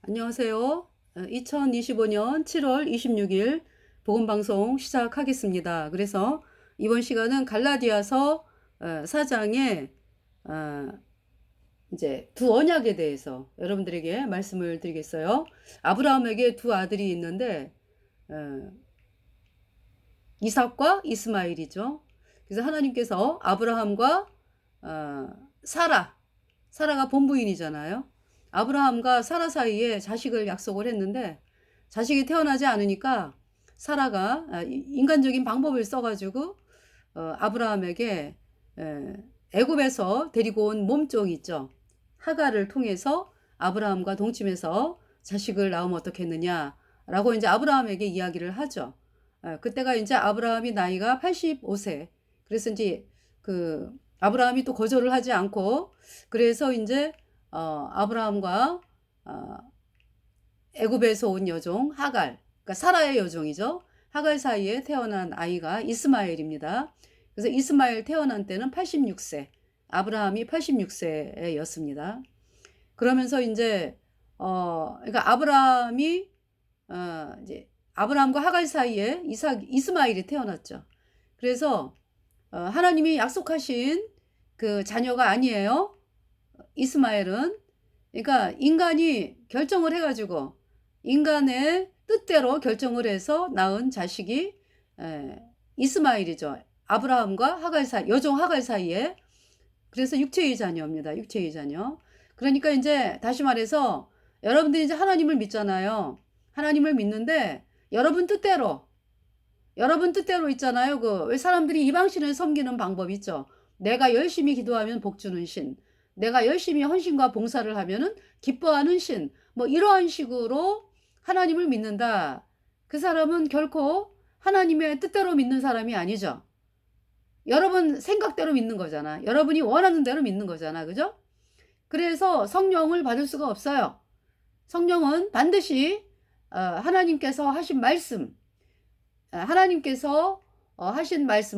안녕하세요. 2025년 7월 26일 복음방송 시작하겠습니다. 그래서 이번 시간은 갈라디아서 4장의 이제 두 언약에 대해서 여러분들에게 말씀을 드리겠어요. 아브라함에게 두 아들이 있는데 이삭과 이스마일이죠. 그래서 하나님께서 아브라함과 사라가 본부인이잖아요. 아브라함과 사라 사이에 자식을 약속을 했는데 자식이 태어나지 않으니까 사라가 인간적인 방법을 써가지고 아브라함에게 애굽에서 데리고 온 몸종 있죠. 하갈을 통해서 아브라함과 동침해서 자식을 낳으면 어떻겠느냐라고 이제 아브라함에게 이야기를 하죠. 그때가 이제 아브라함이 나이가 85세. 그래서 이제 아브라함이 또 거절을 하지 않고 그래서 이제 아브라함과 애굽에서 온 여종 하갈, 그러니까 사라의 여종이죠. 하갈 사이에 태어난 아이가 이스마엘입니다. 그래서 이스마엘 태어난 때는 86세, 아브라함이 86세였습니다. 그러면서 이제 그러니까 이제 아브라함과 하갈 사이에 이스마엘이 태어났죠. 그래서 하나님이 약속하신 그 자녀가 아니에요. 이스마엘은. 그러니까 인간이 결정을 해가지고 인간의 뜻대로 결정을 해서 낳은 자식이 이스마엘이죠. 아브라함과 여종 하갈 사이에. 그래서 육체의 자녀입니다. 육체의 자녀. 그러니까 이제 다시 말해서 여러분들이 이제 하나님을 믿잖아요. 하나님을 믿는데 여러분 뜻대로 있잖아요. 왜 사람들이 이방신을 섬기는 방법 있죠. 내가 열심히 기도하면 복 주는 신, 내가 열심히 헌신과 봉사를 하면은 기뻐하는 신, 뭐 이러한 식으로 하나님을 믿는다. 그 사람은 결코 하나님의 뜻대로 믿는 사람이 아니죠. 여러분 생각대로 믿는 거잖아. 여러분이 원하는 대로 믿는 거잖아. 그죠? 그래서 성령을 받을 수가 없어요. 성령은 반드시 하나님께서 하신 말씀,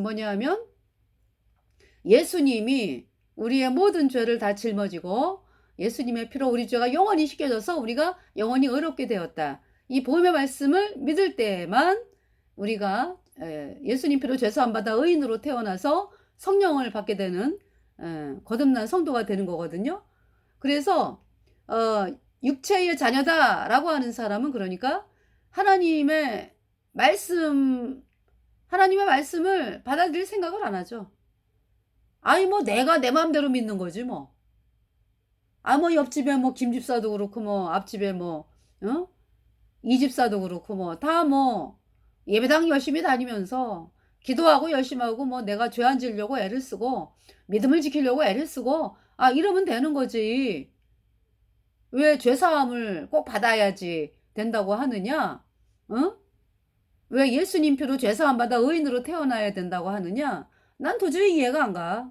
뭐냐면 예수님이 우리의 모든 죄를 다 짊어지고 예수님의 피로 우리 죄가 영원히 씻겨져서 우리가 영원히 의롭게 되었다. 이 복음의 말씀을 믿을 때에만 우리가 예수님 피로 죄사함 받아 의인으로 태어나서 성령을 받게 되는 거듭난 성도가 되는 거거든요. 그래서 육체의 자녀다라고 하는 사람은 그러니까 하나님의 말씀을 받아들일 생각을 안 하죠. 아니 뭐 내가 내 마음대로 믿는 거지 뭐. 뭐 옆집에 뭐 김집사도 그렇고 뭐 앞집에 뭐 이집사도 그렇고 뭐 다 뭐 예배당 열심히 다니면서 기도하고 열심히 하고 뭐 내가 죄 안 지으려고 애를 쓰고 믿음을 지키려고 애를 쓰고 이러면 되는 거지. 왜 죄사함을 꼭 받아야지 된다고 하느냐? 왜 예수님 피로 죄사함 받아 의인으로 태어나야 된다고 하느냐? 난 도저히 이해가 안 가.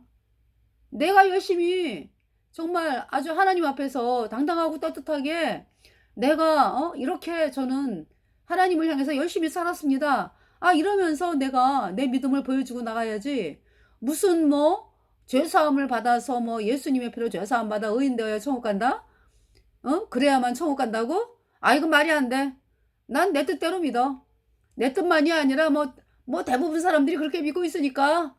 내가 열심히 정말 아주 하나님 앞에서 당당하고 떳떳하게 내가 이렇게 저는 하나님을 향해서 열심히 살았습니다. 이러면서 내가 내 믿음을 보여주고 나가야지. 무슨 뭐 죄사함을 받아서 뭐 예수님의 피로 죄사함 받아 의인 되어야 천국 간다? 그래야만 천국 간다고? 이건 말이 안 돼. 난 내 뜻대로 믿어. 내 뜻만이 아니라 뭐 대부분 사람들이 그렇게 믿고 있으니까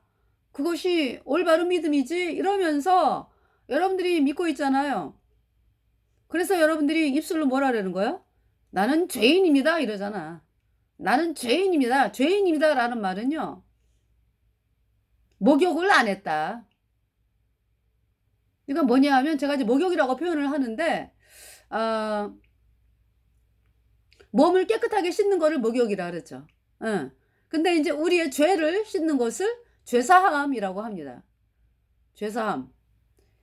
그것이 올바른 믿음이지 이러면서 여러분들이 믿고 있잖아요. 그래서 여러분들이 입술로 뭐라는 거야? 나는 죄인입니다 이러잖아. 나는 죄인입니다. 죄인입니다 라는 말은요. 목욕을 안 했다. 그러니까 뭐냐 하면 제가 이제 목욕이라고 표현을 하는데 몸을 깨끗하게 씻는 거를 목욕이라 그러죠. 근데 이제 우리의 죄를 씻는 것을 죄사함이라고 합니다.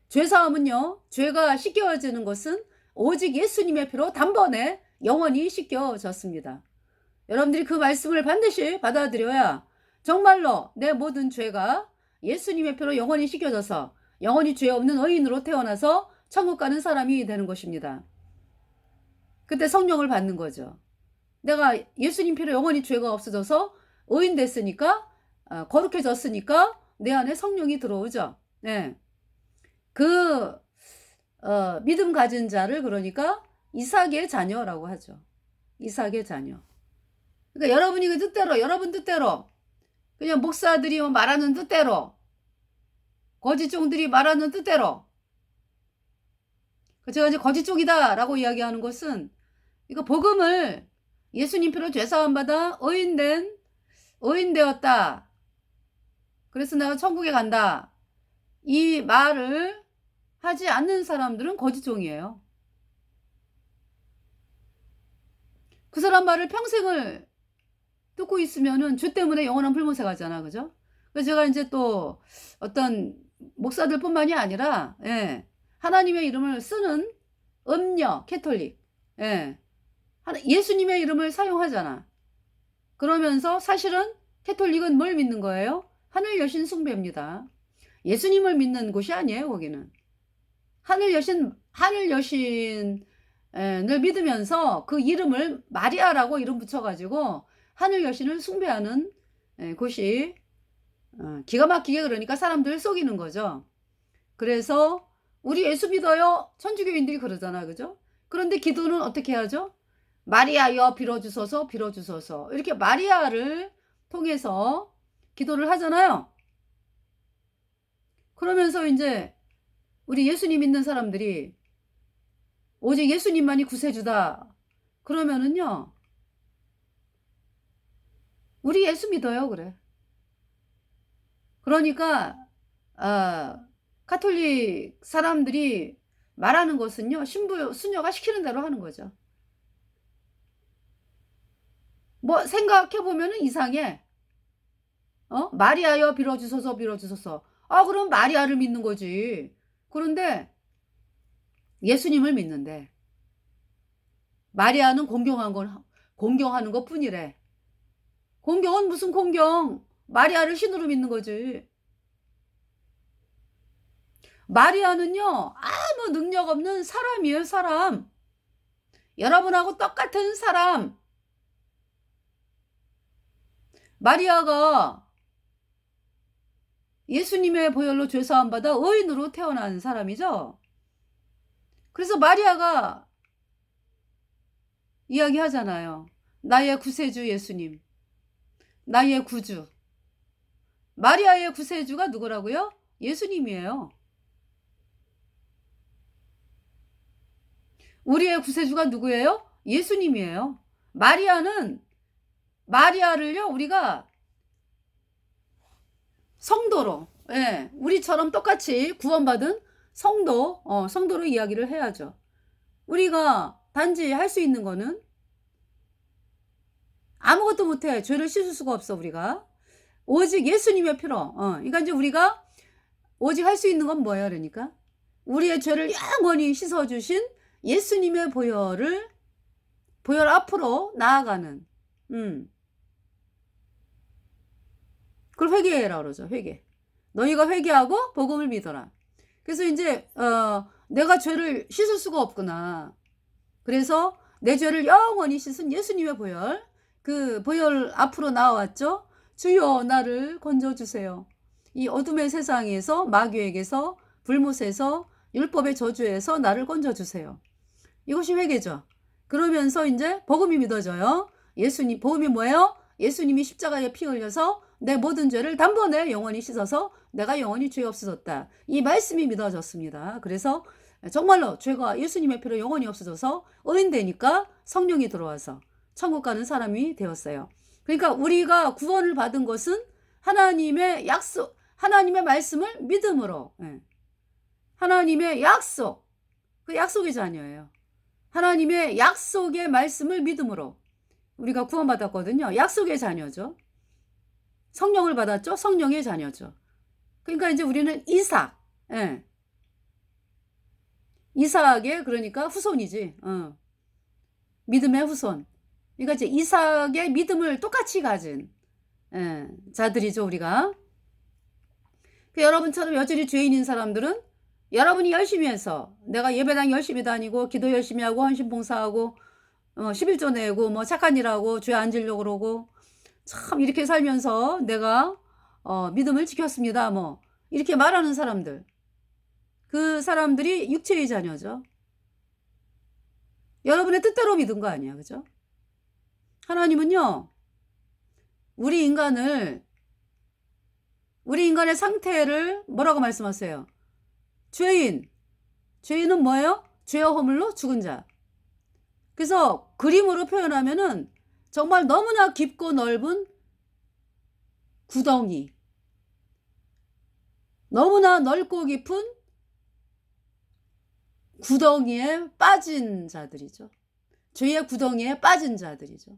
죄사함은요. 죄가 씻겨지는 것은 오직 예수님의 피로 단번에 영원히 씻겨졌습니다. 여러분들이 그 말씀을 반드시 받아들여야 정말로 내 모든 죄가 예수님의 피로 영원히 씻겨져서 영원히 죄 없는 의인으로 태어나서 천국 가는 사람이 되는 것입니다. 그때 성령을 받는 거죠. 내가 예수님 피로 영원히 죄가 없어져서 의인 됐으니까 거룩해졌으니까 내 안에 성령이 들어오죠. 네. 믿음 가진 자를 그러니까 이삭의 자녀라고 하죠. 이삭의 자녀. 그러니까 여러분이 그 뜻대로, 여러분 뜻대로, 그냥 목사들이 말하는 뜻대로, 거짓종들이 말하는 뜻대로, 제가 이제 거짓종이다라고 이야기하는 것은, 이거 복음을 예수님 피로 죄사함 받아 의인되었다. 그래서 내가 천국에 간다. 이 말을 하지 않는 사람들은 거짓종이에요. 그 사람 말을 평생을 듣고 있으면은 주 때문에 영원한 불못에 가잖아. 그죠? 그래서 제가 이제 또 어떤 목사들 뿐만이 아니라, 예, 하나님의 이름을 쓰는 음녀, 캐톨릭, 예, 예수님의 이름을 사용하잖아. 그러면서 사실은 캐톨릭은 뭘 믿는 거예요? 하늘 여신 숭배입니다. 예수님을 믿는 곳이 아니에요, 거기는. 하늘 여신을 믿으면서 그 이름을 마리아라고 이름 붙여가지고 하늘 여신을 숭배하는 곳이 기가 막히게 그러니까 사람들을 속이는 거죠. 그래서 우리 예수 믿어요. 천주교인들이 그러잖아. 그죠? 그런데 기도는 어떻게 하죠? 마리아여 빌어주소서 빌어주소서 이렇게 마리아를 통해서 기도를 하잖아요. 그러면서 이제 우리 예수님 믿는 사람들이 오직 예수님만이 구세주다 그러면은요, 우리 예수 믿어요 그래. 그러니까 가톨릭 사람들이 말하는 것은요, 신부 수녀가 시키는 대로 하는 거죠. 뭐 생각해보면은 이상해. 마리아여 빌어주소서 빌어주소서. 그럼 마리아를 믿는 거지. 그런데 예수님을 믿는데 마리아는 공경하는 것 뿐이래. 공경은 무슨 공경? 마리아를 신으로 믿는 거지. 마리아는요, 아무 능력 없는 사람이에요, 사람. 여러분하고 똑같은 사람. 마리아가 예수님의 보혈로 죄사함 받아 의인으로 태어난 사람이죠. 그래서 마리아가 이야기하잖아요. 나의 구세주 예수님. 나의 구주. 마리아의 구세주가 누구라고요? 예수님이에요. 우리의 구세주가 누구예요? 예수님이에요. 마리아를요, 우리가 성도로, 예, 우리처럼 똑같이 구원받은 성도로 이야기를 해야죠. 우리가 단지 할 수 있는 거는 아무것도 못해. 죄를 씻을 수가 없어, 우리가. 오직 예수님의 피로. 그러니까 이제 우리가 오직 할 수 있는 건 뭐예요, 그러니까? 우리의 죄를 영원히 씻어주신 예수님의 보혈 앞으로 나아가는, 그걸 회개해라 그러죠. 회개. 너희가 회개하고 복음을 믿어라. 그래서 이제 내가 죄를 씻을 수가 없구나. 그래서 내 죄를 영원히 씻은 예수님의 보혈, 그 보혈 앞으로 나왔죠. 주여 나를 건져주세요. 이 어둠의 세상에서, 마귀에게서, 불못에서, 율법의 저주에서 나를 건져주세요. 이것이 회개죠. 그러면서 이제 복음이 믿어져요. 복음이 뭐예요? 예수님이 십자가에 피 흘려서 내 모든 죄를 단번에 영원히 씻어서 내가 영원히 죄 없어졌다. 이 말씀이 믿어졌습니다. 그래서 정말로 죄가 예수님의 피로 영원히 없어져서 의인되니까 성령이 들어와서 천국 가는 사람이 되었어요. 그러니까 우리가 구원을 받은 것은 하나님의 약속, 하나님의 말씀을 믿음으로, 하나님의 약속, 그 약속의 자녀예요. 하나님의 약속의 말씀을 믿음으로 우리가 구원받았거든요. 약속의 자녀죠. 성령을 받았죠. 성령의 자녀죠. 그러니까 이제 우리는 이삭, 이삭의 그러니까 후손이지. 믿음의 후손. 그러니까 이제 이삭의 믿음을 똑같이 가진 자들이죠, 우리가. 여러분처럼 여전히 죄인인 사람들은 여러분이 열심히 해서 내가 예배당 열심히 다니고 기도 열심히 하고 헌신 봉사하고 11조 내고 뭐 착한 일하고 죄 안 지려고 그러고 참 이렇게 살면서 내가 믿음을 지켰습니다. 뭐 이렇게 말하는 사람들. 그 사람들이 육체의 자녀죠. 여러분의 뜻대로 믿은 거 아니야. 그죠? 하나님은요, 우리 인간의 상태를 뭐라고 말씀하세요? 죄인은 뭐예요? 죄와 허물로 죽은 자. 그래서 그림으로 표현하면은 정말 너무나 깊고 넓은 구덩이, 너무나 넓고 깊은 구덩이에 빠진 자들이죠. 죄의 구덩이에 빠진 자들이죠.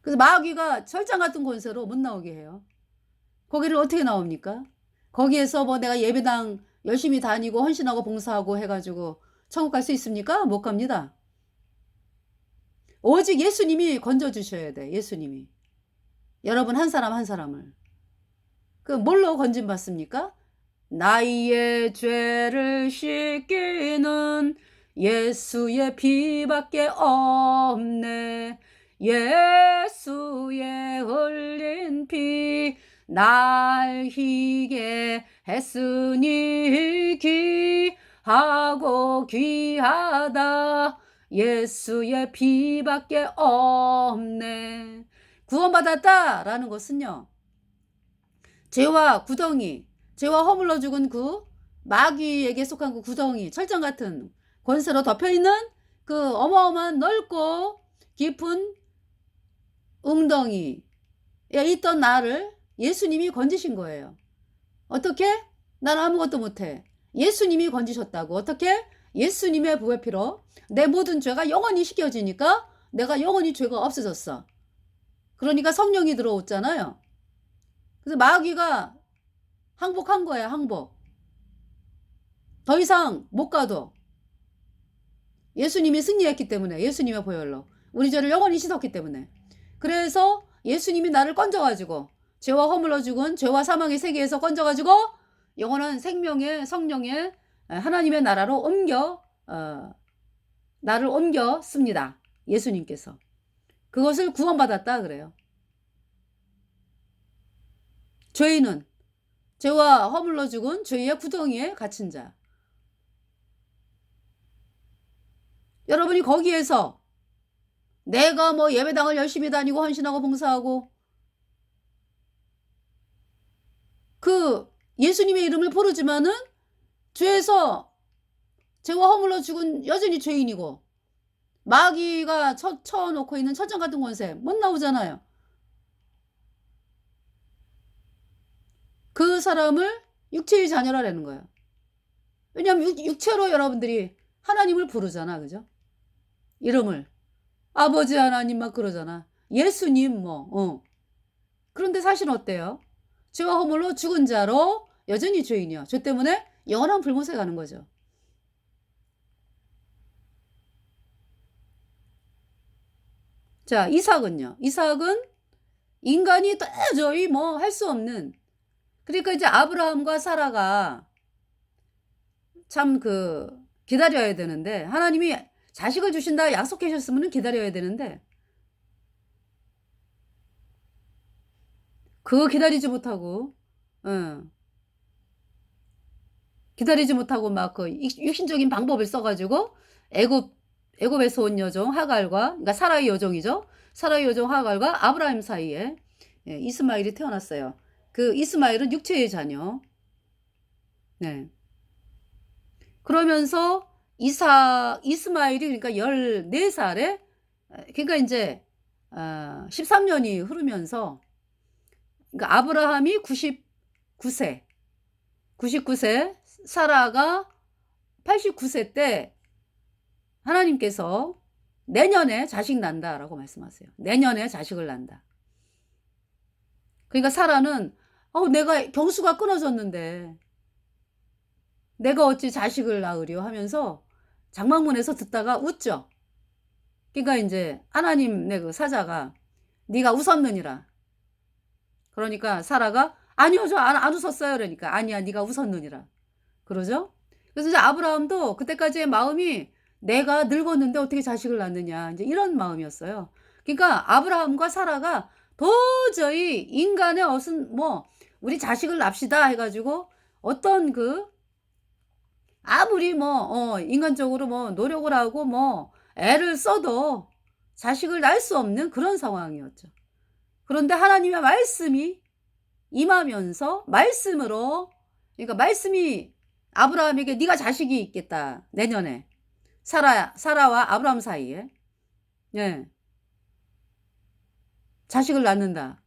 그래서 마귀가 철장 같은 권세로 못 나오게 해요. 거기를 어떻게 나옵니까? 거기에서 뭐 내가 예배당 열심히 다니고 헌신하고 봉사하고 해가지고 천국 갈 수 있습니까? 못 갑니다. 오직 예수님이 건져주셔야 돼. 예수님이. 여러분 한 사람 한 사람을. 그 뭘로 건짐받습니까? 나의 죄를 씻기는 예수의 피밖에 없네. 예수의 흘린 피 날 희게 했으니 귀하고 귀하다. 예수의 피밖에 없네. 구원받았다라는 것은요, 죄와 구덩이, 죄와 허물러 죽은 그 마귀에게 속한 그 구덩이, 철장 같은 권세로 덮여있는 그 어마어마한 넓고 깊은 웅덩이에 있던 나를 예수님이 건지신 거예요. 어떻게? 난 아무것도 못해. 예수님이 건지셨다고. 어떻게? 예수님의 부의 피로 내 모든 죄가 영원히 씻겨지니까 내가 영원히 죄가 없어졌어. 그러니까 성령이 들어왔잖아요. 그래서 마귀가 항복한 거야. 항복. 더 이상 못 가도 예수님이 승리했기 때문에, 예수님의 보혈로 우리 죄를 영원히 씻었기 때문에. 그래서 예수님이 나를 건져가지고 죄와 허물러 죽은 죄와 사망의 세계에서 건져가지고 영원한 생명의 성령의 하나님의 나라로 나를 옮겼습니다. 예수님께서. 그것을 구원받았다 그래요. 죄인은 죄와 허물러 죽은 죄의 구덩이에 갇힌 자. 여러분이 거기에서 내가 뭐 예배당을 열심히 다니고 헌신하고 봉사하고 그 예수님의 이름을 부르지만은 죄에서 죄와 허물러 죽은 여전히 죄인이고 마귀가 쳐놓고 있는 철장 같은 권세 못 나오잖아요. 그 사람을 육체의 자녀라는 거예요. 왜냐하면 육체로 여러분들이 하나님을 부르잖아. 그죠? 이름을. 아버지 하나님 막 그러잖아. 예수님 뭐. 그런데 사실은 어때요? 죄와 허물로 죽은 자로 여전히 죄인이요. 죄 때문에 영원한 불못에 가는 거죠. 자, 이삭은요. 이삭은 인간이 도저히 뭐 할 수 없는, 그러니까 이제 아브라함과 사라가 참 기다려야 되는데, 하나님이 자식을 주신다 약속해 주셨으면 기다려야 되는데, 그거 기다리지 못하고 막 육신적인 방법을 써가지고 애굽에서 온 여종 하갈과, 그러니까 사라의 여종이죠. 사라의 여종 하갈과 아브라함 사이에 이스마엘이 태어났어요. 그 이스마엘은 육체의 자녀. 네. 그러면서 이스마엘이 그러니까 14살에, 그러니까 이제 13년이 흐르면서, 그러니까 아브라함이 99세, 사라가 89세 때 하나님께서 내년에 자식 난다라고 말씀하세요. 내년에 자식을 난다. 그러니까 사라는 내가 경수가 끊어졌는데 내가 어찌 자식을 낳으려 하면서 장막문에서 듣다가 웃죠. 그러니까 이제 하나님의 그 사자가 네가 웃었느니라. 그러니까 사라가 아니요, 저 안 웃었어요. 그러니까 아니야, 네가 웃었느니라. 그러죠? 그래서 이제 아브라함도 그때까지의 마음이 내가 늙었는데 어떻게 자식을 낳느냐, 이제 이런 마음이었어요. 그러니까 아브라함과 사라가 도저히 인간의 우리 자식을 납시다 해가지고 어떤 아무리 뭐 인간적으로 뭐 노력을 하고 뭐 애를 써도 자식을 낳을 수 없는 그런 상황이었죠. 그런데 하나님의 말씀이 임하면서 말씀으로, 그러니까 말씀이 아브라함에게 네가 자식이 있겠다. 내년에. 사라와 아브라함 사이에. 예. 자식을 낳는다.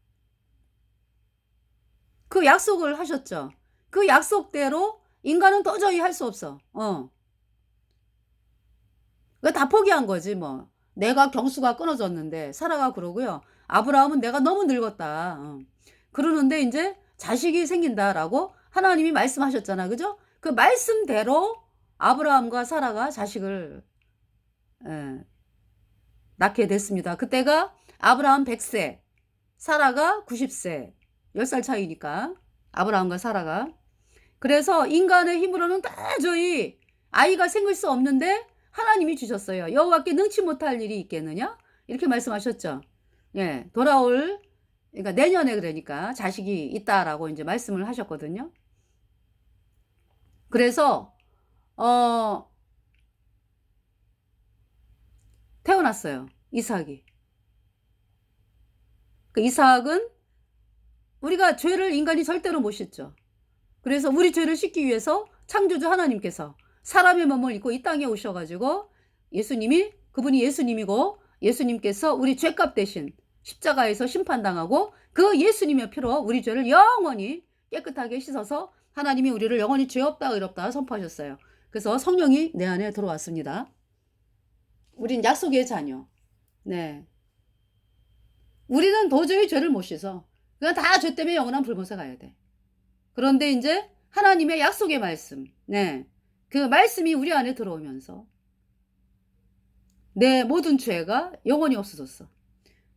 그 약속을 하셨죠. 그 약속대로 인간은 도저히 할 수 없어. 다 포기한 거지 뭐. 내가 경수가 끊어졌는데 사라가 그러고요. 아브라함은 내가 너무 늙었다. 그러는데 이제 자식이 생긴다라고 하나님이 말씀하셨잖아. 그죠? 그 말씀대로 아브라함과 사라가 자식을 예, 낳게 됐습니다. 그때가 아브라함 100세, 사라가 90세. 10살 차이니까. 아브라함과 사라가. 그래서 인간의 힘으로는 도저히 아이가 생길 수 없는데 하나님이 주셨어요. 여호와께 능치 못할 일이 있겠느냐? 이렇게 말씀하셨죠. 예, 돌아올, 그러니까 내년에 그러니까 자식이 있다라고 이제 말씀을 하셨거든요. 그래서 태어났어요. 이삭이. 그 이삭은 우리가 죄를 인간이 절대로 못 씻죠. 그래서 우리 죄를 씻기 위해서 창조주 하나님께서 사람의 몸을 입고 이 땅에 오셔가지고 그분이 예수님이고 예수님께서 우리 죄값 대신 십자가에서 심판당하고 그 예수님의 피로 우리 죄를 영원히 깨끗하게 씻어서 하나님이 우리를 영원히 죄 없다 의롭다 선포하셨어요. 그래서 성령이 내 안에 들어왔습니다. 우린 약속의 자녀. 네. 우리는 도저히 죄를 못 씻어. 그냥 다 죄 때문에 영원한 불못에 가야 돼. 그런데 이제 하나님의 약속의 말씀, 네, 그 말씀이 우리 안에 들어오면서 내 모든 죄가 영원히 없어졌어.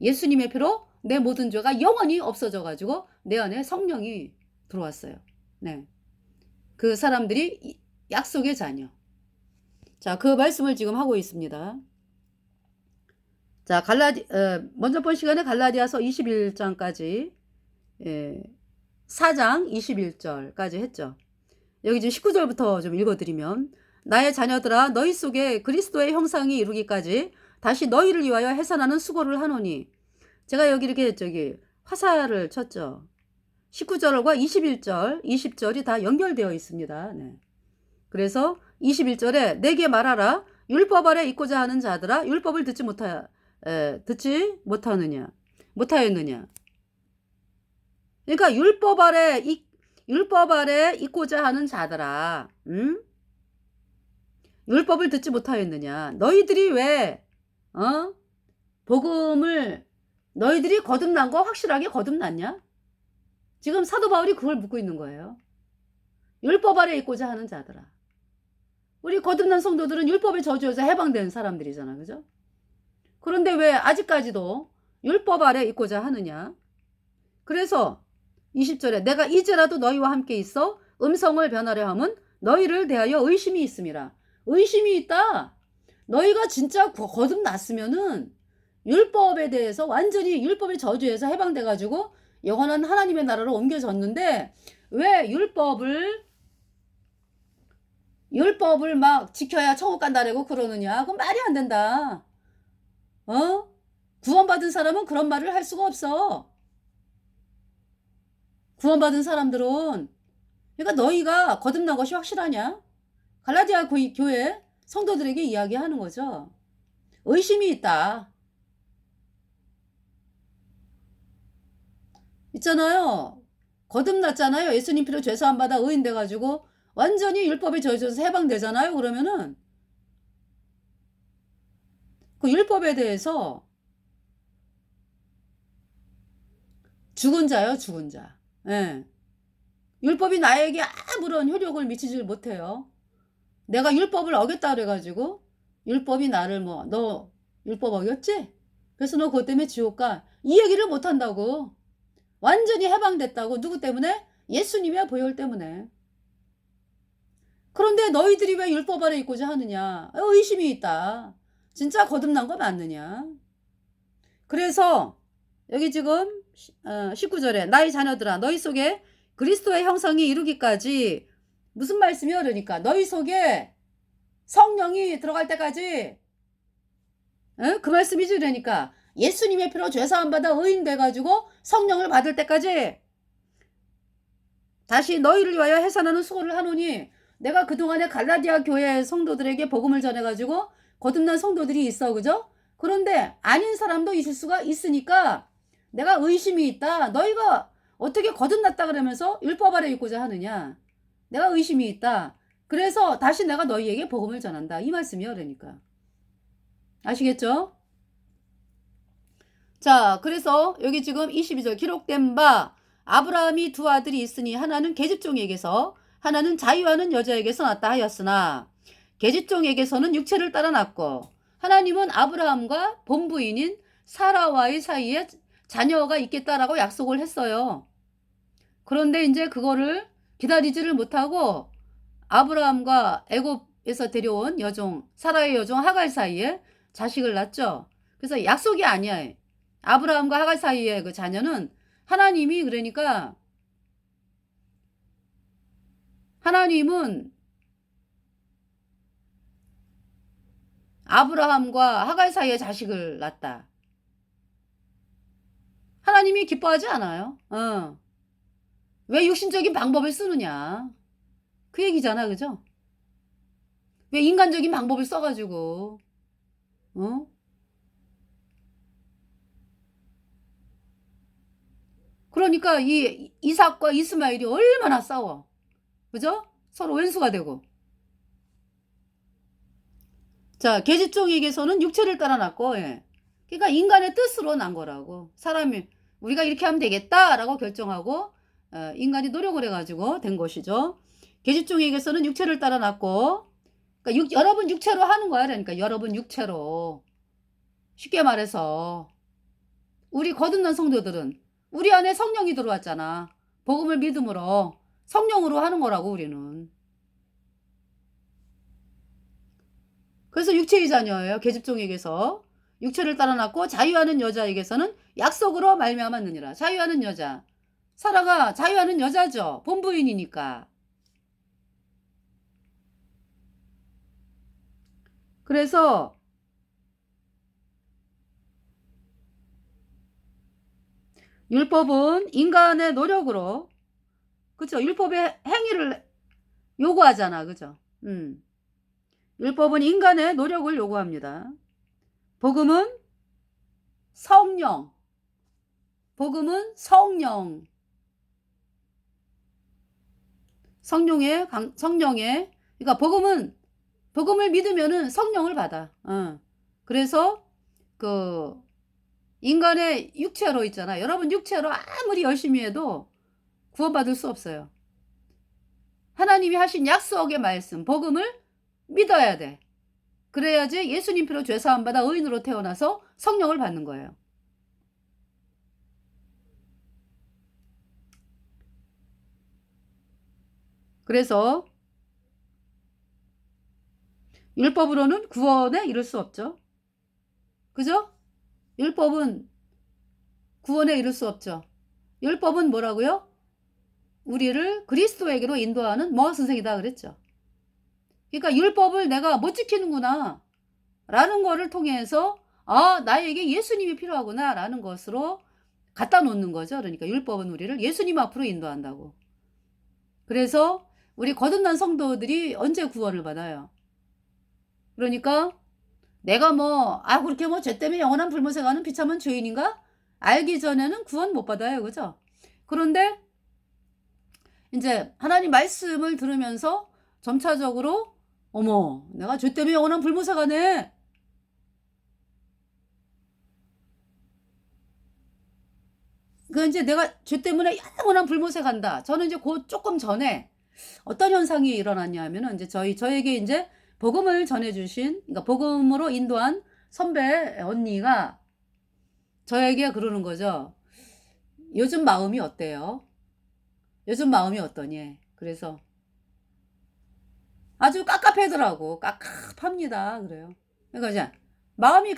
예수님의 피로 내 모든 죄가 영원히 없어져가지고 내 안에 성령이 들어왔어요. 네, 그 사람들이 약속의 자녀. 자, 그 말씀을 지금 하고 있습니다. 자, 먼저 본 시간에 갈라디아서 21장까지, 4장 21절까지 했죠. 여기 지금 19절부터 좀 읽어드리면, 나의 자녀들아 너희 속에 그리스도의 형상이 이루기까지 다시 너희를 위하여 해산하는 수고를 하노니. 제가 여기 이렇게 화살을 쳤죠. 19절과 21절, 20절이 다 연결되어 있습니다. 네. 그래서 21절에 내게 말하라. 율법 아래 있고자 하는 자들아 율법을 듣지 못하였느냐. 그러니까 율법 아래 있고자 하는 자들아, 율법을 듣지 못하였느냐. 너희들이 왜 복음을 너희들이 거듭난 거 확실하게 거듭났냐? 지금 사도 바울이 그걸 묻고 있는 거예요. 율법 아래 있고자 하는 자들아. 우리 거듭난 성도들은 율법의 저주에서 해방된 사람들이잖아. 그죠? 그런데 왜 아직까지도 율법 아래 있고자 하느냐? 그래서 20절에 내가 이제라도 너희와 함께 있어 음성을 변하려 함은 너희를 대하여 의심이 있음이라. 의심이 있다. 너희가 진짜 거듭났으면은 율법에 대해서 완전히 율법의 저주에서 해방돼가지고 영원한 하나님의 나라로 옮겨졌는데 왜 율법을 막 지켜야 천국 간다라고 그러느냐. 그건 말이 안 된다. 구원받은 사람은 그런 말을 할 수가 없어. 구원받은 사람들은, 그러니까 너희가 거듭난 것이 확실하냐? 갈라디아 교회 성도들에게 이야기하는 거죠. 의심이 있다. 있잖아요. 거듭났잖아요. 예수님 피로 죄사함 받아 의인 돼가지고 완전히 율법에 저주에서 해방되잖아요. 그러면은 그 율법에 대해서 죽은 자요, 죽은 자. 예. 율법이 나에게 아무런 효력을 미치질 못해요. 내가 율법을 어겼다 그래가지고 율법이 나를 너 율법 어겼지? 그래서 너 그것 때문에 지옥 가. 이 얘기를 못한다고. 완전히 해방됐다고. 누구 때문에? 예수님의 보혈 때문에. 그런데 너희들이 왜 율법 아래 있고자 하느냐? 의심이 있다. 진짜 거듭난 거 맞느냐? 그래서 여기 지금 19절에 나의 자녀들아 너희 속에 그리스도의 형상이 이루기까지 무슨 말씀이요? 그러니까 너희 속에 성령이 들어갈 때까지, 응? 그 말씀이지. 그러니까 예수님의 피로 죄사함 받아 의인 돼가지고 성령을 받을 때까지 다시 너희를 위하여 해산하는 수고를 하노니, 내가 그동안에 갈라디아 교회 성도들에게 복음을 전해가지고 거듭난 성도들이 있어, 그죠? 그런데 아닌 사람도 있을 수가 있으니까 내가 의심이 있다. 너희가 어떻게 거듭났다 그러면서 율법 아래 있고자 하느냐. 내가 의심이 있다. 그래서 다시 내가 너희에게 복음을 전한다. 이 말씀이요. 그러니까. 아시겠죠? 자, 그래서 여기 지금 22절 기록된 바, 아브라함이 두 아들이 있으니 하나는 계집종에게서 하나는 자유하는 여자에게서 났다 하였으나 계집종에게서는 육체를 따라 났고, 하나님은 아브라함과 본부인인 사라와의 사이에 자녀가 있겠다라고 약속을 했어요. 그런데 이제 그거를 기다리지를 못하고 아브라함과 애굽에서 데려온 여종, 사라의 여종 하갈 사이에 자식을 낳죠. 그래서 약속이 아니야. 아브라함과 하갈 사이의 그 자녀는 하나님이, 그러니까 하나님은 아브라함과 하갈 사이에 자식을 낳았다. 하나님이 기뻐하지 않아요. 왜 육신적인 방법을 쓰느냐. 그 얘기잖아. 그죠? 왜 인간적인 방법을 써가지고, 어? 그러니까 이 이삭과 이스마엘이 얼마나 싸워. 그죠? 서로 왼수가 되고. 자, 계집종에게서는 육체를 따라 났고, 예. 그러니까 인간의 뜻으로 난 거라고. 사람이 우리가 이렇게 하면 되겠다라고 결정하고 인간이 노력을 해가지고 된 것이죠. 계집종에게서는 육체를 따라 났고, 그러니까 여러분 육체로 하는 거야. 그러니까 여러분 육체로. 쉽게 말해서 우리 거듭난 성도들은 우리 안에 성령이 들어왔잖아. 복음을 믿음으로 성령으로 하는 거라고 우리는. 그래서 육체의 자녀예요. 계집종에게서 육체를 따라 났고, 자유하는 여자에게서는 약속으로 말미암았느니라. 자유하는 여자, 사라가 자유하는 여자죠. 본부인이니까. 그래서 율법은 인간의 노력으로, 그죠? 율법의 행위를 요구하잖아. 그죠? 율법은 인간의 노력을 요구합니다. 복음은 성령. 복음은 성령. 성령의, 그러니까 복음을 믿으면은 성령을 받아. 그래서 그 인간의 육체로 있잖아. 여러분 육체로 아무리 열심히 해도 구원받을 수 없어요. 하나님이 하신 약속의 말씀, 복음을 믿어야 돼. 그래야지 예수님 피로 죄사함 받아 의인으로 태어나서 성령을 받는 거예요. 그래서 율법으로는 구원에 이를 수 없죠. 그죠? 율법은 구원에 이를 수 없죠. 율법은 뭐라고요? 우리를 그리스도에게로 인도하는 모아 선생이다 그랬죠. 그러니까 율법을 내가 못 지키는구나 라는 거를 통해서 나에게 예수님이 필요하구나 라는 것으로 갖다 놓는 거죠. 그러니까 율법은 우리를 예수님 앞으로 인도한다고. 그래서 우리 거듭난 성도들이 언제 구원을 받아요? 그러니까 내가 그렇게 죄 때문에 영원한 불못에 가는 비참한 죄인인가? 알기 전에는 구원 못 받아요. 그죠? 그런데 이제 하나님 말씀을 들으면서 점차적으로 어머, 내가 죄 때문에 영원한 불못에 가네. 그 이제 내가 죄 때문에 영원한 불못에 간다. 저는 이제 조금 전에 어떤 현상이 일어났냐 하면은 이제 저에게 이제 복음을 전해주신, 그러니까 복음으로 인도한 선배 언니가 저에게 그러는 거죠. 요즘 마음이 어때요? 요즘 마음이 어떠니? 그래서 아주 깝깝하더라고. 깝깝합니다. 그래요. 그러니까 이제 마음이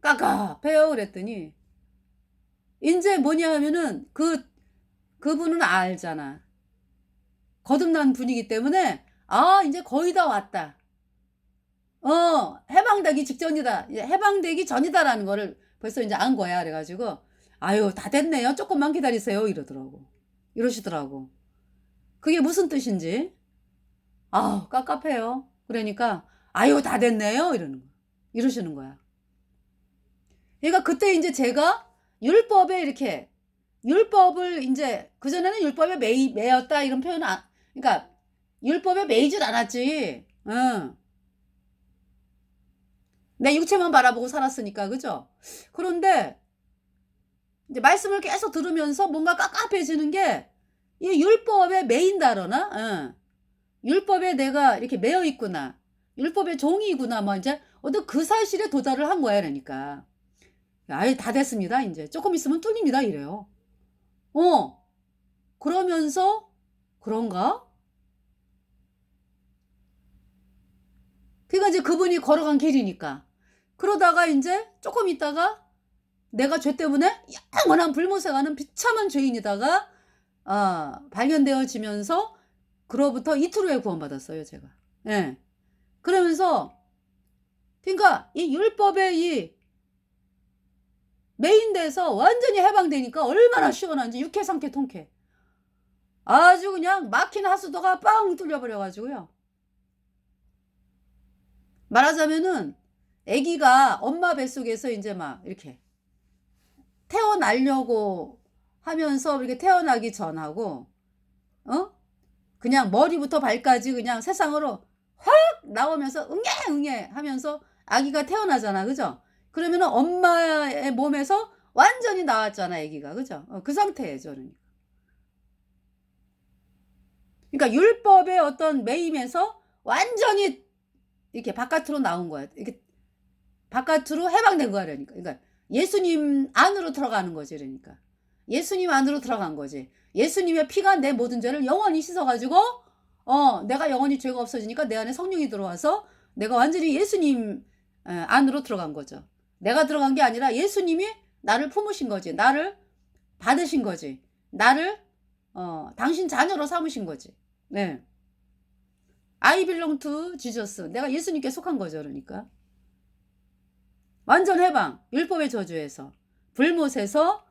깝깝해요. 그랬더니 이제 뭐냐 하면은 그분은 알잖아. 거듭난 분이기 때문에 아 이제 거의 다 왔다. 해방되기 직전이다. 이제 해방되기 전이다라는 거를 벌써 이제 안 거야. 그래 가지고 "아유 다 됐네요. 쪼끔만 기다리세요." 이러더라고. 이러시더라고. 그게 무슨 뜻인지. 아우 깝깝해요. 그러니까 "아유 다 됐네요." 이러는 거야. 이러시는 거야. 그러니까 그때 인제 제가 율법에 이렇게 율법을 인제 그전에는 율법에 매였다 이런 표현은 그러니까 율법에 매이질 않았지. 응. 내 육체만 바라보고 살았으니까. 그죠? 그런데 이제 말씀을 계속 들으면서 뭔가 깝깝해지는 게 이 율법에 매인다러나 율법에 내가 이렇게 매여 있구나. 율법의 종이구나. 뭐 인제 어떤 그 사실에 도달을 한 거야 그러니까. "아이 다 됐습니다. 인제 쪼끔 있으면 뚫립니다." 이래요. 어. 그러면서 '그런가?' 그러니까 이제 그분이 걸어간 길이니까. 그러다가 인제 쪼끔 있다가 내가 죄 때문에 영원한 불못에 가는 비참한 죄인이다가 발견되어지면서 그로부터 이틀 후에 구원받았어요 제가. 예. 그러면서 그러니까 이 율법의 이 매인돼서 완전히 해방되니까 얼마나 시원한지 육회 상쾌 통쾌. 아주 그냥 막힌 하수도가 빵 뚫려 버려 가지고요. 말하자면은 아기가 엄마 뱃속에서 인제 막 이렇게 태어나려고 하면서 이렇게 태어나기 전하고 어? 그냥 머리부터 발까지 그냥 세상으로 확 나오면서 "응애, 응애." 하면서 아기가 태어나잖아. 그죠? 그러면은 엄마의 몸에서 완전히 나왔잖아 아기가. 그죠? 그 상태예요 저는. 그러니까 율법의 어떤 매임에서 완전히 이렇게 바깥으로 나온 거야. 이렇게 바깥으로 해방된 거야 그러니까. 그러니까 예수님 안으로 들어가는 거지 그러니까. 예수님 안으로 들어간 거지. 예수님의 피가 내 모든 죄를 영원히 씻어 가지고 내가 영원히 죄가 없어지니까 내 안에 성령이 들어와서 내가 완전히 예수님 안으로 들어간 거죠. 내가 들어간 게 아니라 예수님이 나를 품으신 거지. 나를 받으신 거지. 나를 당신 자녀로 삼으신 거지. 네. I belong to Jesus. 내가 예수님께 속한 거죠 그러니까. 완전 해방. 율법의 저주에서. 불못에서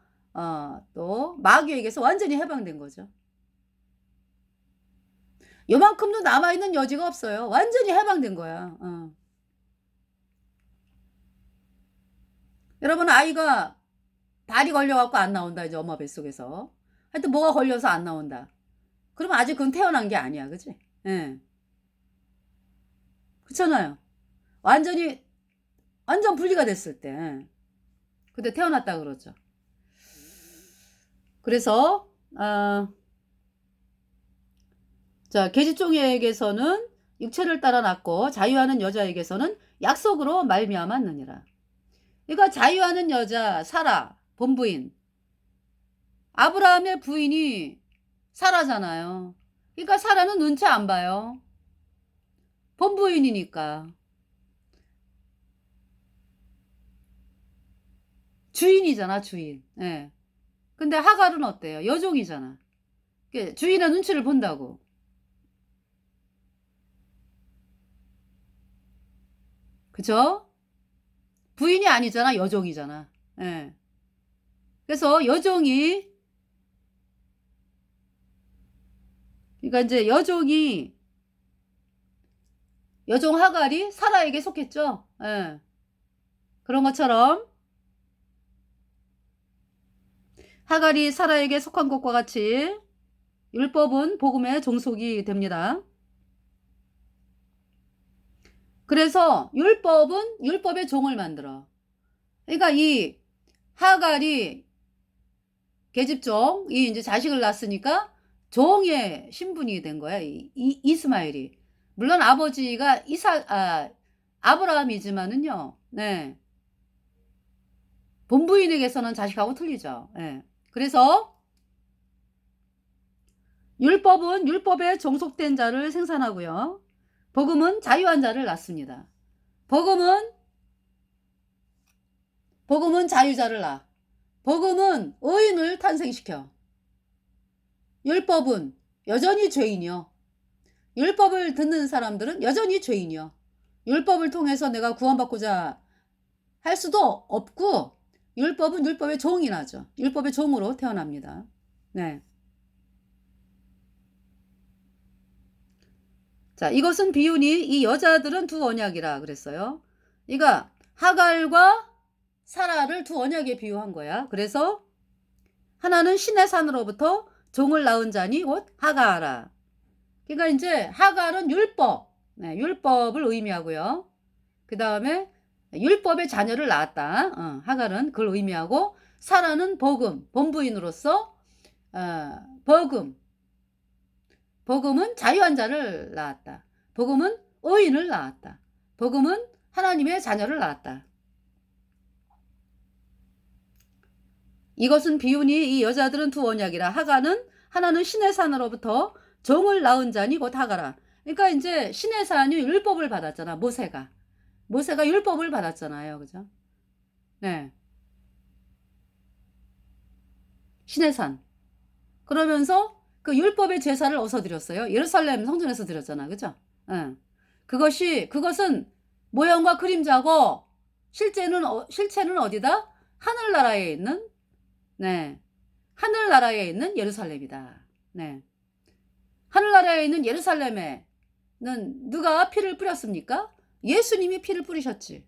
또 마귀에게서 완전히 해방된 거죠. 요만큼도 남아있는 여지가 없어요. 완전히 해방된 거야. 여러분 아이가 발이 걸려 갖고 안 나온다 이제 엄마 뱃속에서. 하여튼 뭐가 걸려서 안 나온다. 그러면 아직 그건 태어난 게 아니야. 그지? 예. 그렇잖아요. 완전히 완전 분리가 됐을 때. 근데 태어났다 그러죠. 그래서 자 계집종에게서는 육체를 따라 낳고 자유하는 여자에게서는 약속으로 말미암았느니라. 그러니까 자유하는 여자 사라 본부인 아브라함의 부인이 사라잖아요. 그러니까 사라는 눈치 안 봐요. 본부인이니까. 주인이잖아 주인. 예. 근데 하갈은 어때요? 여종이잖아. 주인의 눈치를 본다고. 그죠? 부인이 아니잖아. 여종이잖아. 예. 그래서 여종이 그러니까 인제 여종 하갈이 사라에게 속했죠. 예. 그런 것처럼 하갈이 사라에게 속한 것과 같이 율법은 복음의 종속이 됩니다. 그래서 율법은 율법의 종을 만들어. 그러니까 이 하갈이 계집종이 인제 자식을 낳았으니까 종의 신분이 된 거야. 이스마엘이. 물론 아버지가 아브라함이지만은요. 네. 본부인에게서는 자식하고 틀리죠. 예. 그래서 율법은 율법에 종속된 자를 생산하고요. 복음은 자유한 자를 낳습니다. 복음은 자유자를 낳아. 복음은 의인을 탄생시켜. 율법은 여전히 죄인이요. 율법을 듣는 사람들은 여전히 죄인이요. 율법을 통해서 내가 구원받고자 할 수도 없고, 율법은 율법의 종이 나죠. 율법의 종으로 태어납니다. 네. 자, 이것은 비유니 이 여자들은 두 언약이라 그랬어요. 그러니까 하갈과 사라를 두 언약에 비유한 거야. 그래서 하나는 신의 산으로부터 종을 낳은 자니 곧 하갈아. 그러니까 이제 하갈은 율법, 네, 율법을 의미하고요. 그 다음에 율법의 자녀를 낳았다. 하갈은 그걸 의미하고, 사라는 복음, 본부인으로서 복음은 자유한 자를 낳았다. 복음은 의인을 낳았다. 복음은 하나님의 자녀를 낳았다. 이것은 비유니 이 여자들은 두 언약이라. 하나는 신의 산으로부터 종을 낳은 자니 곧 하갈아. 그러니까 이제 신의 산이 율법을 받았잖아. 모세가 율법을 받았잖아요. 그죠? 네. 신의 산. 그러면서 그 율법의 제사를 어디서 드렸어요? 예루살렘 성전에서 드렸잖아. 그죠? 네. 그것은 모형과 그림자고, 실체는 어디다? 하늘나라에 있는, 네. 하늘나라에 있는 예루살렘이다. 네. 하늘나라에 있는 예루살렘에는 누가 피를 뿌렸습니까? 예수님이 피를 뿌리셨지.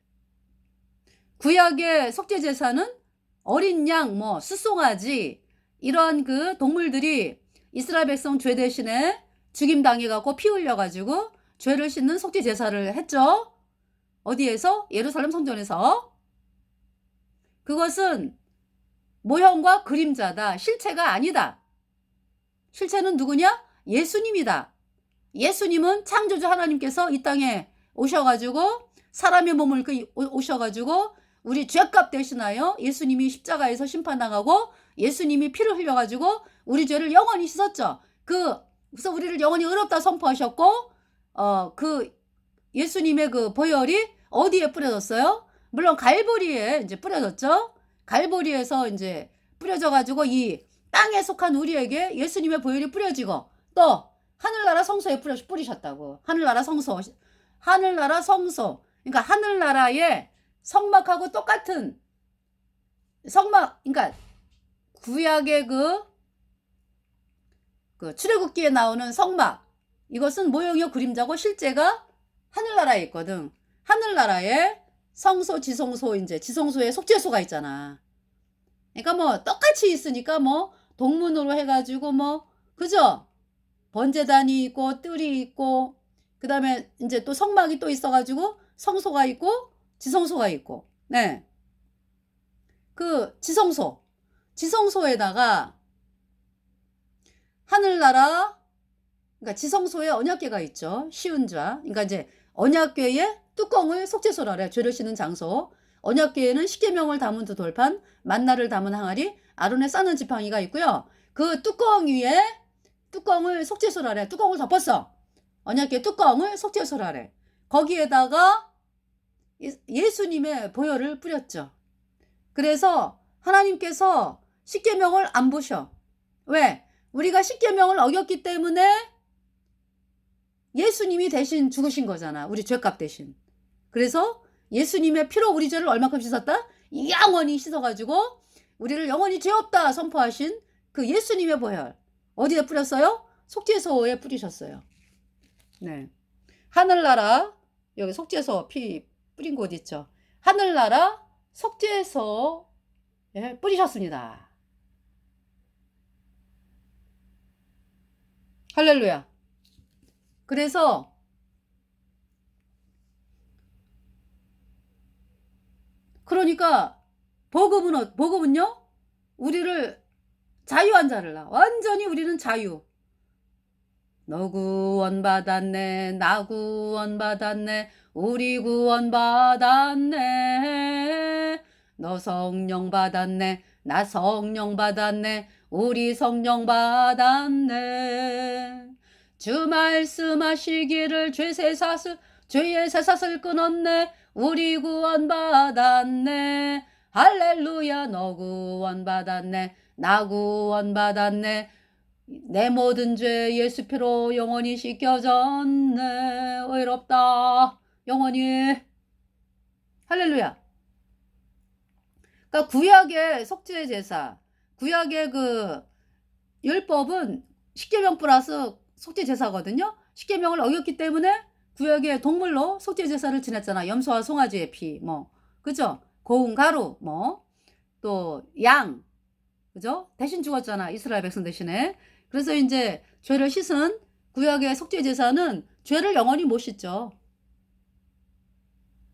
구약의 속죄제사는 어린 양, 숫송아지, 이런 그 동물들이 이스라엘 백성 죄 대신에 죽임 당해갖고 피 흘려가지고 죄를 씻는 속죄제사를 했죠. 어디에서? 예루살렘 성전에서. 그것은 모형과 그림자다. 실체가 아니다. 실체는 누구냐? 예수님이다. 예수님은 창조주 하나님께서 이 땅에 오셔가지고 사람의 몸을 오셔가지고 우리 죄값 대신하여 예수님이 십자가에서 심판당하고 예수님이 피를 흘려가지고 우리 죄를 영원히 씻었죠. 그래서 우리를 영원히 의롭다 선포하셨고, 그 예수님의 그 보혈이 어디에 뿌려졌어요? 물론 갈보리에 이제 뿌려졌죠. 갈보리에서 이제 뿌려져가지고 이 땅에 속한 우리에게 예수님의 보혈이 뿌려지고, 또 하늘나라 성소에 뿌리셨다고. 하늘나라 성소. 그러니까 하늘나라의 성막하고 똑같은 성막. 그러니까 구약의 그 출애굽기에 나오는 성막. 이것은 모형이요 그림자고 실제가 하늘나라에 있거든. 하늘나라에 성소, 지성소에 속죄소가 있잖아. 그러니까 똑같이 있으니까 동문으로 해가지고 그죠? 번제단이 있고 뜰이 있고, 그 다음에 이제 또 성막이 또 있어가지고 성소가 있고 지성소가 있고. 네. 그 지성소에다가 하늘나라, 그러니까 지성소에 언약궤가 있죠. 시은좌. 그러니까 이제 언약궤의 뚜껑을 속죄소라 그래. 죄를 씻는 장소. 언약궤에는 십계명을 담은 두 돌판, 만나를 담은 항아리, 아론의 싸는 지팡이가 있고요. 그 뚜껑 위에 뚜껑을 속죄소라 그래. 뚜껑을 덮었어. 언약궤 뚜껑을 속죄소라 그래. 거기에다가 예수님의 보혈을 뿌렸죠. 그래서 하나님께서 십계명을 안 보셔. 왜? 우리가 십계명을 어겼기 때문에 예수님이 대신 죽으신 거잖아. 우리 죄값 대신. 그래서 예수님의 피로 우리 죄를 얼마큼 씻었다? 영원히 씻어가지고 우리를 영원히 죄 없다 선포하신 그 예수님의 보혈. 어디에 뿌렸어요? 속죄소에 뿌리셨어요. 네. 하늘나라, 여기 속죄소 피 뿌린 곳 있죠. 하늘나라 속죄소에 뿌리셨습니다. 할렐루야. 그래서 그러니까 복음은요 우리를 자유한 자를 낳아. 완전히 우리는 자유. 너 구원받았네, 나 구원받았네, 우리 구원받았네. 너 성령 받았네, 나 성령 받았네, 우리 성령 받았네. 주 말씀하시기를 죄의 쇠사슬 끊었네, 우리 구원받았네. 할렐루야. 너 구원받았네, 나 구원받았네, 내 모든 죄 예수 피로 영원히 씻겨졌네. 의롭다. 영원히. 할렐루야. 그러니까 구약의 속죄 제사, 구약의 그 율법은 십계명 플러스 속죄 제사거든요. 십계명을 어겼기 때문에 구약의 동물로 속죄 제사를 지냈잖아. 염소와 송아지의 피, 뭐, 그죠? 고운 가루, 뭐, 또 양, 그죠? 대신 죽었잖아. 이스라엘 백성 대신에. 그래서 이제 죄를 씻은 구약의 속죄 제사는 죄를 영원히 못 씻죠.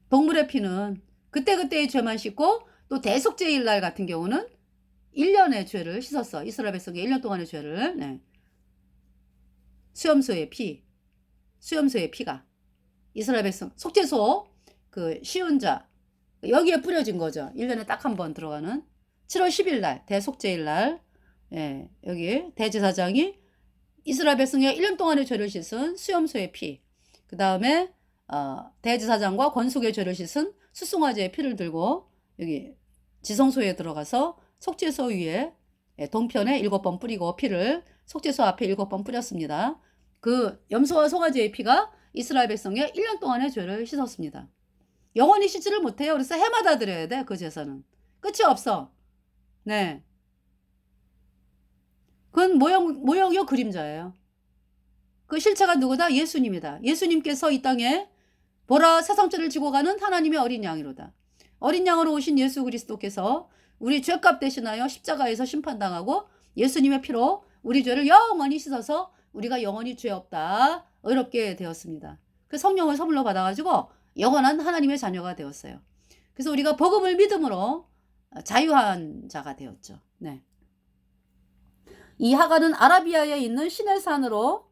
동물의 피는 그때그때의 죄만 씻고, 또 대속죄일 날 같은 경우는 1년의 죄를 씻었어. 이스라엘 백성의 1년 동안의 죄를. 네. 수염소의 피가 이스라엘 백성 속죄소 그 쉬운 자 여기에 뿌려진 거죠. 1년에 딱 한 번 들어가는 7월 10일 날 대속죄일 날, 예, 여기 대제사장이 이스라엘 백성의 1년 동안의 죄를 씻은 수염소의 피, 그 다음에 대제사장과 권속의 죄를 씻은 수송아지의 피를 들고 여기 지성소에 들어가서 속죄소 위에 동편에 7번 뿌리고 피를 속죄소 앞에 7번 뿌렸습니다. 그 염소와 송아지의 피가 이스라엘 백성의 1년 동안의 죄를 씻었습니다. 영원히 씻지를 못해요. 그래서 해마다 드려야 돼. 그 제사는. 끝이 없어. 네. 그건 모형이요 그림자예요. 그 실체가 누구다? 예수님이다. 예수님께서 이 땅에 보라 세상죄를 지고 가는 하나님의 어린 양이로다. 어린 양으로 오신 예수 그리스도께서 우리 죄값 대신하여 십자가에서 심판당하고 예수님의 피로 우리 죄를 영원히 씻어서 우리가 영원히 죄 없다 의롭게 되었습니다. 그 성령을 선물로 받아가지고 영원한 하나님의 자녀가 되었어요. 그래서 우리가 복음을 믿음으로 자유한 자가 되었죠. 네. 이 하갈은 아라비아에 있는 시내 산으로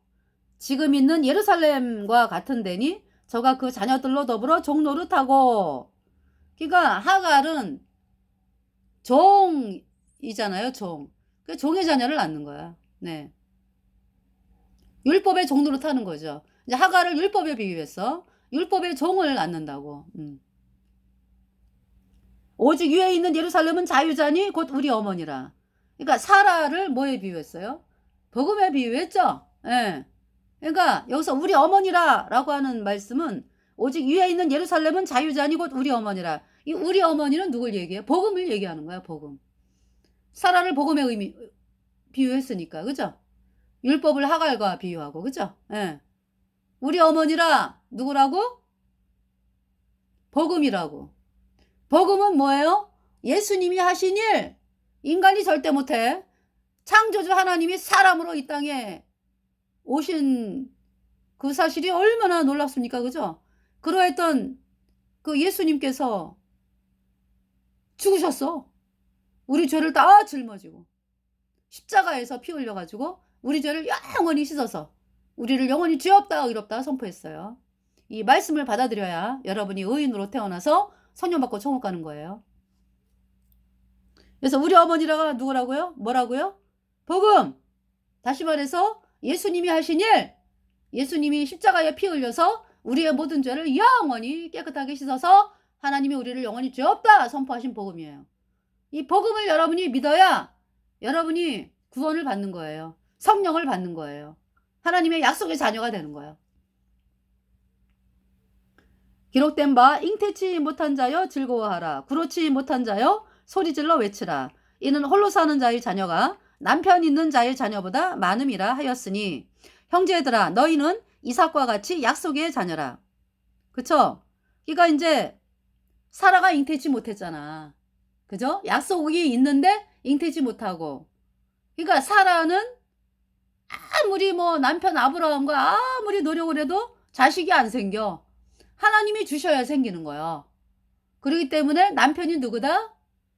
지금 있는 예루살렘과 같은 데니 저가 그 자녀들로 더불어 종노릇하고, 그러니까 하갈은 종이잖아요. 종. 그 종의 자녀를 낳는 거야. 네. 율법의 종노릇하는 거죠. 이제 하갈을 율법에 비유했어. 율법의 종을 낳는다고. 오직 위에 있는 예루살렘은 자유자니 곧 우리 어머니라. 그러니까 사라를 뭐에 비유했어요? 복음에 비유했죠. 예. 그러니까 여기서 우리 어머니라 라고 하는 말씀은 오직 위에 있는 예루살렘은 자유자니 곧 우리 어머니라. 이 우리 어머니는 누굴 얘기해요? 복음을 얘기하는 거야. 복음. 사라를 복음의 의미 비유했으니까. 그죠? 율법을 하갈과 비유하고. 그죠? 예. 우리 어머니라 누구라고? 복음이라고. 복음은 뭐예요? 예수님이 하신 일. 인간이 절대 못해. 창조주 하나님이 사람으로 이 땅에 오신 그 사실이 얼마나 놀랍습니까? 그죠? 그러했던 그 예수님께서 죽으셨어. 우리 죄를 다 짊어지고 십자가에서 피 흘려가지고 우리 죄를 영원히 씻어서 우리를 영원히 죄 없다 의롭다 선포했어요. 이 말씀을 받아들여야 여러분이 의인으로 태어나서 성령 받고 천국 가는 거예요. 그래서 우리 어머니가 누구라고요? 뭐라고요? 복음. 다시 말해서 예수님이 하신 일, 예수님이 십자가에 피 흘려서 우리의 모든 죄를 영원히 깨끗하게 씻어서 하나님이 우리를 영원히 죄 없다 선포하신 복음이에요. 이 복음을 여러분이 믿어야 여러분이 구원을 받는 거예요. 성령을 받는 거예요. 하나님의 약속의 자녀가 되는 거예요. 기록된 바 잉태치 못한 자여 즐거워하라. 구로치 못한 자여 소리질러 외치라. 이는 홀로 사는 자의 자녀가 남편 있는 자의 자녀보다 많음이라 하였으니 형제들아 너희는 이삭과 같이 약속의 자녀라. 그쵸? 그러니까 이제 사라가 잉태치 못했잖아. 그죠? 약속이 있는데 잉태치 못하고. 그러니까 사라는 아무리 뭐 남편 아브라함과 아무리 노력을 해도 자식이 안 생겨. 하나님이 주셔야 생기는 거야. 그렇기 때문에 남편이 누구다?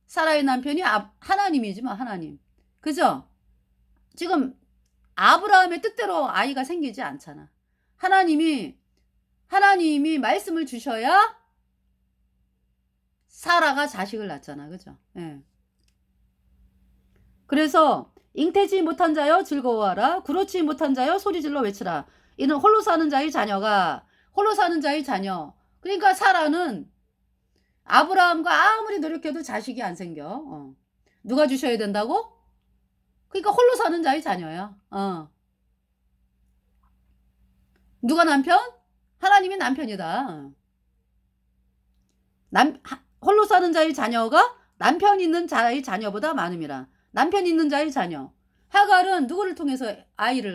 사라의 남편이 하나님이지만 하나님. 그죠? 지금 아브라함의 뜻대로 아이가 생기지 않잖아. 하나님이 말씀을 주셔야 사라가 자식을 낳잖아. 그죠? 예. 그래서 잉태지 못한 자여 즐거워하라. 구로치 못한 자여 소리질러 외치라. 이는 홀로 사는 자의 자녀가 홀로 사는 자의 자녀. 그러니까 사라는 아브라함과 아무리 노력해도 자식이 안 생겨. 누가 주셔야 된다고? 그러니까 홀로 사는 자의 자녀야. 누가 남편? 하나님이 남편이다. 홀로 사는 자의 자녀가 남편 있는 자의 자녀보다 많음이라. 남편 있는 자의 자녀. 하갈은 누구를 통해서 아이를